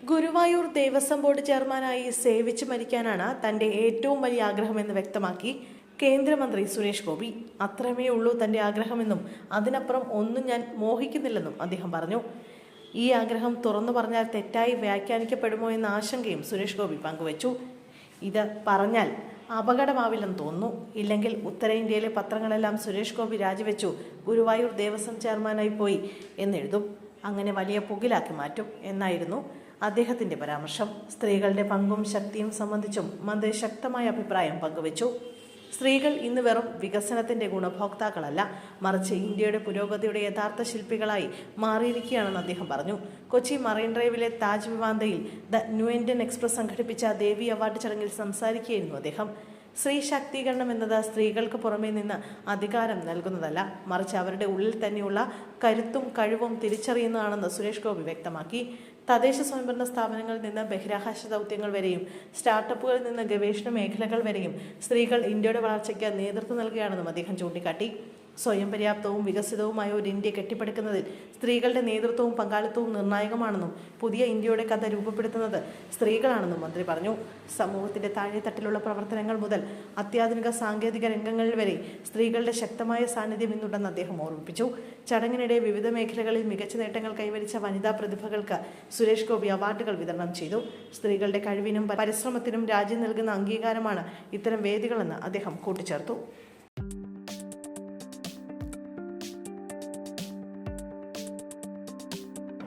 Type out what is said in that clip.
Guruvayur Devaswom board ചെയർമാനായി സേവിച്ചു മരിക്കാനാണ് തന്റെ ഏറ്റവും വലിയ ആഗ്രഹമെന്ന് വ്യക്തമാക്കി കേന്ദ്രമന്ത്രി സുരേഷ് ഗോപി. അത്രമേ ഉള്ളൂ തന്റെ ആഗ്രഹമെന്നും അതിനപ്പുറം ഒന്നും ഞാൻ മോഹിക്കുന്നില്ലെന്നും അദ്ദേഹം പറഞ്ഞു. ഈ ആഗ്രഹം തുറന്നു പറഞ്ഞാൽ തെറ്റായി വ്യാഖ്യാനിക്കപ്പെടുമോ എന്ന ആശങ്കയും സുരേഷ് ഗോപി പങ്കുവച്ചു. ഇത് പറഞ്ഞാൽ അപകടമാവില്ലെന്ന് തോന്നുന്നു. ഇല്ലെങ്കിൽ ഉത്തരേന്ത്യയിലെ പത്രങ്ങളെല്ലാം സുരേഷ് ഗോപി രാജിവെച്ചു, ഗുരുവായൂർ ദേവസ്വം ചെയർമാനായി പോയി എന്നെഴുതും. അങ്ങനെ വലിയ പുകിലാക്കി മാറ്റും എന്നായിരുന്നു അദ്ദേഹത്തിന്റെ പരാമർശം. സ്ത്രീകളുടെ പങ്കും ശക്തിയും സംബന്ധിച്ചും മന്ത്രി ശക്തമായ അഭിപ്രായം പങ്കുവച്ചു. സ്ത്രീകൾ ഇന്ന് വെറും വികസനത്തിന്റെ ഗുണഭോക്താക്കളല്ല, മറിച്ച് ഇന്ത്യയുടെ പുരോഗതിയുടെ യഥാർത്ഥ ശില്പികളായി മാറിയിരിക്കുകയാണെന്ന് അദ്ദേഹം പറഞ്ഞു. കൊച്ചി മറൈൻ ഡ്രൈവിലെ താജ് വിവാന്തയിൽ ദ ന്യൂ ഇന്ത്യൻ എക്സ്പ്രസ് സംഘടിപ്പിച്ച ദേവി അവാർഡ് ചടങ്ങിൽ സംസാരിക്കുകയായിരുന്നു അദ്ദേഹം. സ്ത്രീ ശാക്തീകരണം എന്നത് സ്ത്രീകൾക്ക് പുറമേ നിന്ന് അധികാരം നൽകുന്നതല്ല, മറിച്ച് അവരുടെ ഉള്ളിൽ തന്നെയുള്ള കരുത്തും കഴിവും തിരിച്ചറിയുന്നതാണെന്ന് സുരേഷ് ഗോപി വ്യക്തമാക്കി. തദ്ദേശ സ്വയംഭരണ സ്ഥാപനങ്ങളിൽ നിന്ന് ബഹിരാകാശ ദൗത്യങ്ങൾ വരെയും സ്റ്റാർട്ടപ്പുകളിൽ നിന്ന് ഗവേഷണ മേഖലകൾ വരെയും സ്ത്രീകൾ ഇന്ത്യയുടെ വളർച്ചയ്ക്ക് നേതൃത്വം നൽകുകയാണെന്നും അദ്ദേഹം ചൂണ്ടിക്കാട്ടി. സ്വയം പര്യാപ്തവും വികസിതവുമായ ഒരു ഇന്ത്യ കെട്ടിപ്പടുക്കുന്നതിൽ സ്ത്രീകളുടെ നേതൃത്വവും പങ്കാളിത്തവും നിർണായകമാണെന്നും പുതിയ ഇന്ത്യയുടെ കഥ രൂപപ്പെടുത്തുന്നത് സ്ത്രീകളാണെന്നും മന്ത്രി പറഞ്ഞു. സമൂഹത്തിന്റെ താഴെത്തട്ടിലുള്ള പ്രവർത്തനങ്ങൾ മുതൽ അത്യാധുനിക സാങ്കേതിക രംഗങ്ങളിൽ വരെ സ്ത്രീകളുടെ ശക്തമായ സാന്നിധ്യം ഇന്നുണ്ടെന്ന് അദ്ദേഹം ഓർമ്മിപ്പിച്ചു. ചടങ്ങിനിടെ വിവിധ മേഖലകളിൽ മികച്ച നേട്ടങ്ങൾ കൈവരിച്ച വനിതാ പ്രതിഭകൾക്ക് സുരേഷ് ഗോപി അവാർഡുകൾ വിതരണം ചെയ്തു. സ്ത്രീകളുടെ കഴിവിനും പരിശ്രമത്തിനും രാജ്യം നൽകുന്ന അംഗീകാരമാണ് ഇത്തരം വേദികളെന്ന് അദ്ദേഹം കൂട്ടിച്ചേർത്തു.